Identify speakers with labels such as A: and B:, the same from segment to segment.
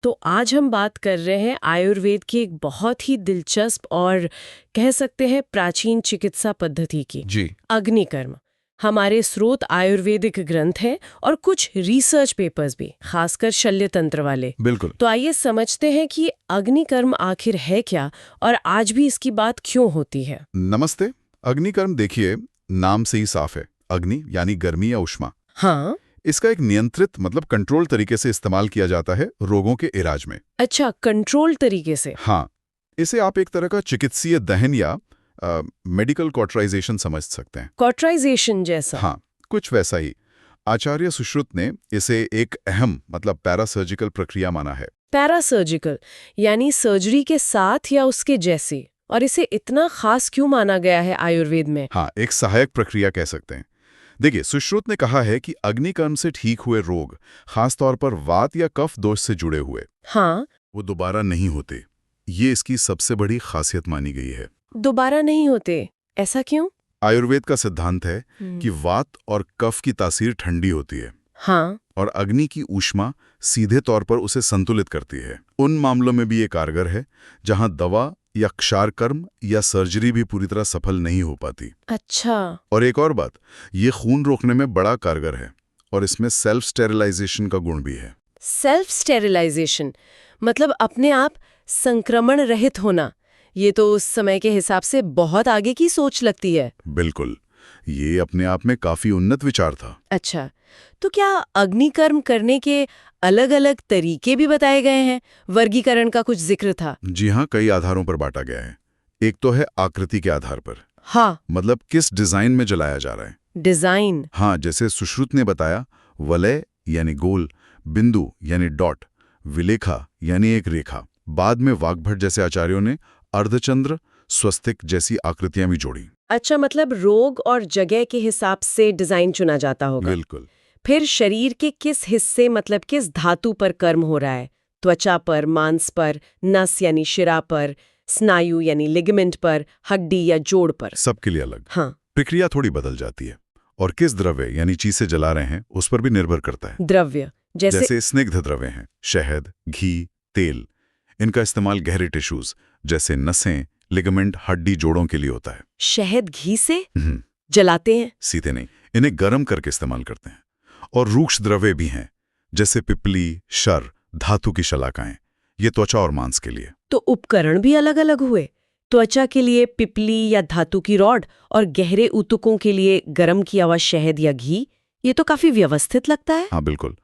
A: तो आज हम बात कर रहे हैं आयुर्वेद की एक बहुत ही दिलचस्प और कह सकते हैं प्राचीन चिकित्सा पद्धति की
B: जी।
A: अग्निकर्म। हमारे स्रोत आयुर्वेदिक ग्रंथ हैं और कुछ रिसर्च पेपर्स भी, खासकर शल्य तंत्र वाले।
B: बिल्कुल।
A: तो आइए समझते हैं कि अग्निकर्म आखिर है क्या और आज भी इसकी बात क्यों होती है।
B: नमस्ते। अग्निकर्म देखिए, नाम से ही साफ है। अग्नि यानी गर्मी या ऊष्मा।
A: हाँ।
B: इसका एक नियंत्रित मतलब कंट्रोल तरीके से इस्तेमाल किया जाता है रोगों के इलाज में।
A: अच्छा, कंट्रोल तरीके से।
B: हाँ, इसे आप एक तरह का चिकित्सीय दहन या मेडिकल कॉटराइजेशन समझ सकते हैं।
A: कॉटराइजेशन जैसा।
B: हाँ, कुछ वैसा ही। आचार्य सुश्रुत ने इसे एक अहम मतलब पैरासर्जिकल प्रक्रिया माना है।
A: पैरासर्जिकल यानी सर्जरी के साथ या उसके जैसे, और इसे इतना खास क्यों माना गया है आयुर्वेद में?
B: हाँ, एक सहायक प्रक्रिया कह सकते हैं। देखिए, सुश्रुत ने कहा है कि अग्निकर्म से ठीक हुए रोग, खासतौर पर वात या कफ दोष से जुड़े हुए,
A: हाँ।
B: वो दोबारा नहीं होते। ये इसकी सबसे बड़ी खासियत मानी गई है।
A: दोबारा नहीं होते, ऐसा क्यों?
B: आयुर्वेद का सिद्धांत है कि वात और कफ की तासीर ठंडी होती है
A: हाँ।
B: और अग्नि की ऊष्मा सीधे तौर पर उसे संतुलित करती है। उन मामलों में भी ये कारगर है जहां दवा या क्षार कर्म या सर्जरी भी पूरी तरह सफल नहीं हो पाती।
A: अच्छा।
B: और एक और बात, ये खून रोकने में बड़ा कारगर है और इसमें सेल्फ स्टेरिलाइजेशन का गुण भी है।
A: सेल्फ स्टेरिलाइजेशन मतलब अपने आप संक्रमण रहित होना। ये तो उस समय के हिसाब से बहुत आगे की सोच लगती है।
B: बिल्कुल, ये अपने आप में काफी उन्नत विचार था।
A: अच्छा, तो क्या अग्निकर्म करने के अलग-अलग तरीके भी बताए गए हैं? वर्गीकरण का कुछ जिक्र था।
B: जी हाँ, कई आधारों पर बांटा गया है। एक तो है आकृति के आधार पर,
A: हाँ।
B: मतलब किस डिजाइन में जलाया जा रहा है।
A: डिजाइन।
B: हाँ, जैसे सुश्रुत ने बताया, वलय यानी गोल, बिंदु यानी डॉट, विलेखा यानी एक रेखा। बाद में वाग्भट जैसे आचार्यों ने अर्धचंद्र, स्वस्तिक जैसी आकृतियां भी जोड़ी।
A: अच्छा, मतलब रोग और जगह के हिसाब से डिजाइन चुना जाता होगा।
B: बिल्कुल।
A: फिर शरीर के किस हिस्से मतलब किस धातु पर कर्म हो रहा है? त्वचा पर, मांस पर, नस यानी शिरा पर, स्नायु यानी लिगामेंट पर, हड्डी या जोड़ पर?
B: सबके लिए अलग।
A: हाँ।
B: प्रक्रिया थोड़ी बदल जाती है और किस द्रव्य यानी चीज से जला रहे हैं उस पर भी निर्भर करता है।
A: द्रव्य
B: जैसे स्निग्ध द्रव्य हैं, शहद, घी, तेल। इनका इस्तेमाल गहरे टिश्यूज जैसे नसें, लिगामेंट, हड्डी, जोड़ों के लिए होता है।
A: शहद घी से जलाते हैं?
B: सीधे नहीं, इन्हें गर्म करके इस्तेमाल करते हैं। और रूक्ष द्रव्य भी हैं, जैसे पिपली, शर, धातु की शलाकाएं। ये त्वचा और मांस के लिए।
A: तो उपकरण भी अलग-अलग हुए। त्वचा के लिए पिपली या धातु की रॉड और गहरे ऊतकों के लिए गर्म किया हुआ शहद या घी। ये तो काफी व्यवस्थित लगता है।
B: हाँ बिल्कुल।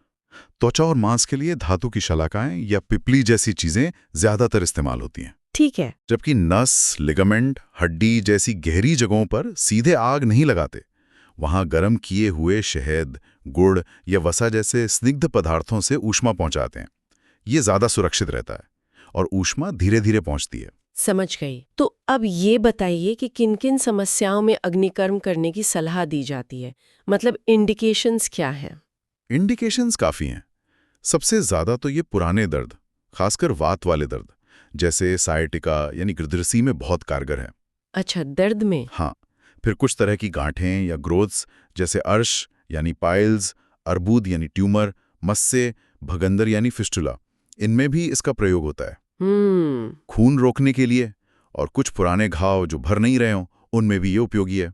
B: त्वचा और मांस के लिए धातु की शलाकाएं या पिपली जैसी चीजें ज्यादातर इस्तेमाल होती हैं।
A: ठीक है।
B: जबकि नस, लिगामेंट, हड्डी जैसी गहरी जगहों पर सीधे आग नहीं लगाते। वहां गर्म किए हुए शहद, गुड़ या वसा जैसे स्निग्ध पदार्थों से ऊष्मा पहुंचाते हैं। ये ज्यादा सुरक्षित रहता है और ऊष्मा धीरे धीरे पहुंचती है।
A: समझ गई। तो अब ये बताइए कि किन-किन समस्याओं में अग्निकर्म करने की सलाह दी जाती है? मतलब इंडिकेशंस क्या हैं?
B: इंडिकेशंस काफी हैं। सबसे ज्यादा तो ये पुराने दर्द, खासकर वात वाले दर्द, जैसे सायटिका यानी गृदृसी में बहुत कारगर है।
A: अच्छा, दर्द में?
B: हाँ, फिर कुछ तरह की गांठें या ग्रोथ्स जैसे अर्श यानी पाइल्स, अर्बुद यानी ट्यूमर, मस्से, भगंदर यानी फिस्टुला, इनमें भी इसका प्रयोग होता है। खून रोकने के लिए। और कुछ पुराने घाव जो भर नहीं रहे हों, उनमें भी ये उपयोगी है।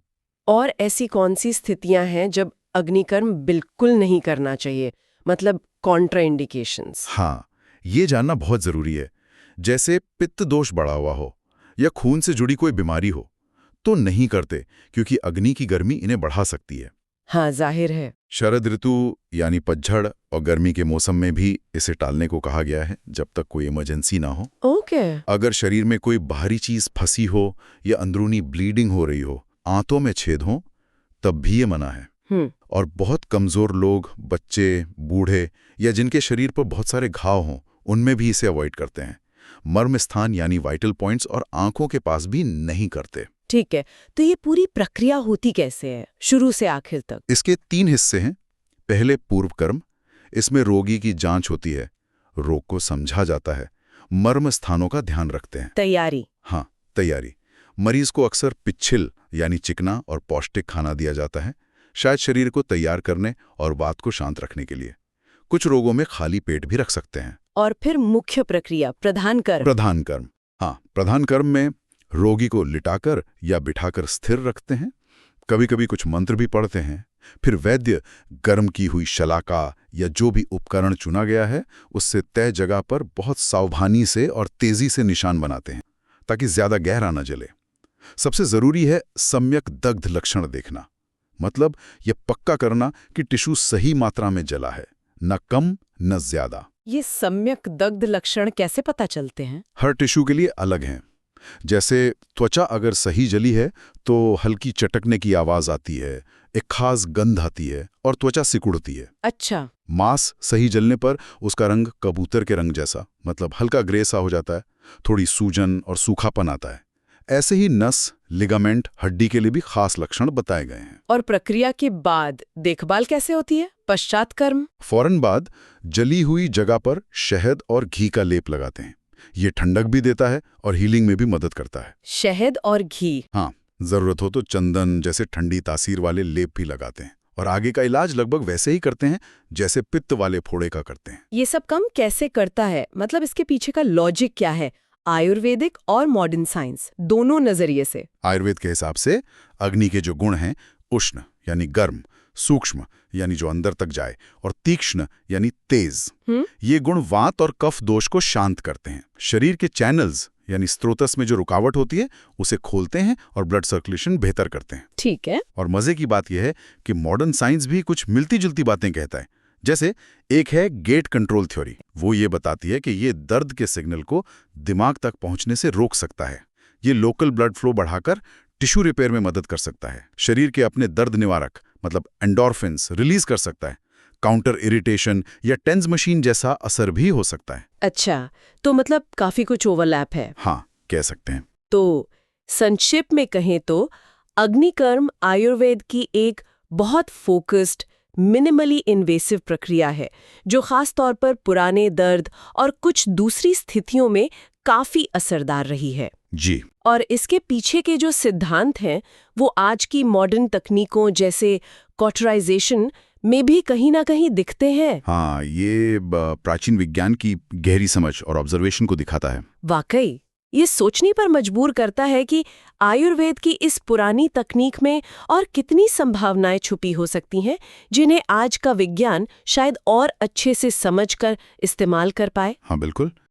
A: और ऐसी कौन सी स्थितियां हैं जब अग्निकर्म बिल्कुल नहीं करना चाहिए? मतलब कॉन्ट्राइंडिकेशंस।
B: हाँ, ये जानना बहुत जरूरी है। जैसे पित्त दोष बढ़ा हुआ हो या खून से जुड़ी कोई बीमारी हो, तो नहीं करते, क्योंकि अग्नि की गर्मी इन्हें बढ़ा सकती है।
A: हाँ, जाहिर है।
B: शरद ऋतु यानी पतझड़ और गर्मी के मौसम में भी इसे टालने को कहा गया है, जब तक कोई इमरजेंसी ना हो।
A: ओके।
B: अगर शरीर में कोई बाहरी चीज फंसी हो या अंदरूनी ब्लीडिंग हो रही हो, आंतों में छेद हो, तब भी ये मना है। और बहुत कमजोर लोग, बच्चे, बूढ़े या जिनके शरीर पर बहुत सारे घाव हों, उनमें भी इसे अवॉइड करते हैं। मर्म स्थान यानी वाइटल पॉइंट्स और आंखों के पास भी नहीं करते।
A: ठीक है, तो ये पूरी प्रक्रिया होती कैसे है, शुरू से आखिर तक?
B: इसके 3 हिस्से हैं। पहले पूर्व कर्म, इसमें रोगी की जांच होती है, रोग को समझा जाता है, मर्म स्थानों का ध्यान रखते हैं।
A: तैयारी।
B: हाँ, तैयारी। मरीज को अक्सर पिच्छिल यानी चिकना और पौष्टिक खाना दिया जाता है, शायद शरीर को तैयार करने और वात को शांत रखने के लिए। कुछ रोगों में खाली पेट भी रख सकते हैं।
A: और फिर मुख्य प्रक्रिया प्रधान कर्म।
B: प्रधान कर्म, हाँ, प्रधान कर्म में रोगी को लिटाकर या बिठाकर स्थिर रखते हैं। कभी कभी कुछ मंत्र भी पढ़ते हैं। फिर वैद्य गर्म की हुई शलाका या जो भी उपकरण चुना गया है उससे तय जगह पर बहुत सावधानी से और तेजी से निशान बनाते हैं ताकि ज्यादा गहरा न जले। सबसे जरूरी है सम्यक दग्ध लक्षण देखना, मतलब यह पक्का करना कि टिश्यू सही मात्रा में जला है, न कम न ज्यादा।
A: ये सम्यक दग्ध लक्षण कैसे पता चलते हैं?
B: हर टिश्यू के लिए अलग हैं। जैसे त्वचा अगर सही जली है तो हल्की चटकने की आवाज आती है, एक खास गंध आती है और त्वचा सिकुड़ती है।
A: अच्छा।
B: मांस सही जलने पर उसका रंग कबूतर के रंग जैसा, मतलब हल्का ग्रे सा हो जाता है, थोड़ी सूजन और सूखापन आता है। ऐसे ही नस, लिगामेंट, हड्डी के लिए भी खास लक्षण बताए गए हैं।
A: और प्रक्रिया के बाद देखभाल कैसे होती है? पश्चात कर्म?
B: फौरन बाद जली हुई जगह पर शहद और घी का लेप लगाते हैं। ये ठंडक भी देता है और हीलिंग में भी मदद करता है।
A: शहद और घी?
B: हाँ, जरूरत हो तो चंदन जैसे ठंडी तासीर वाले लेप भी लगाते हैं। और आगे का इलाज लगभग वैसे ही करते हैं जैसे पित्त वाले फोड़े का करते हैं।
A: ये सब काम कैसे करता है? मतलब इसके पीछे का लॉजिक क्या है, आयुर्वेदिक और मॉडर्न साइंस दोनों नजरिए से?
B: आयुर्वेद के हिसाब से अग्नि के जो गुण हैं, उष्ण यानी गर्म, सूक्ष्म यानी जो अंदर तक जाए, और तीक्ष्ण यानी तेज, ये गुण वात और कफ दोष को शांत करते हैं। शरीर के चैनल्स यानी स्त्रोतस में जो रुकावट होती है उसे खोलते हैं और ब्लड सर्कुलेशन बेहतर करते हैं।
A: ठीक है।
B: और मजे की बात यह है कि मॉडर्न साइंस भी कुछ मिलती जुलती बातें कहता है। जैसे एक है गेट कंट्रोल थ्योरी, वो ये बताती है कि ये दर्द के सिग्नल को दिमाग तक पहुंचने से रोक सकता है। ये लोकल ब्लड फ्लो बढ़ाकर टिश्यू रिपेयर में मदद कर सकता है। शरीर के अपने दर्द निवारक मतलब एंडोर्फिन्स रिलीज कर सकता है। काउंटर इरिटेशन या टेंस मशीन जैसा असर भी हो सकता है।
A: अच्छा, तो मतलब काफी कुछ ओवरलैप है।
B: हाँ, कह सकते हैं।
A: तो संक्षिप्त में कहें तो अग्निकर्म आयुर्वेद की एक बहुत फोकस्ड, मिनिमली इन्वेसिव प्रक्रिया है जो खास तौर पर पुराने दर्द और कुछ दूसरी स्थितियों में काफी असरदार रही है।
B: जी।
A: और इसके पीछे के जो सिद्धांत हैं वो आज की मॉडर्न तकनीकों जैसे कॉटराइजेशन में भी कहीं ना कहीं दिखते हैं।
B: हाँ, ये प्राचीन विज्ञान की गहरी समझ और ऑब्जर्वेशन को दिखाता है।
A: वाकई ये सोचने पर मजबूर करता है कि आयुर्वेद की इस पुरानी तकनीक में और कितनी संभावनाएं छुपी हो सकती हैं जिन्हें आज का विज्ञान शायद और अच्छे से समझकर इस्तेमाल कर पाए।
B: हाँ बिल्कुल।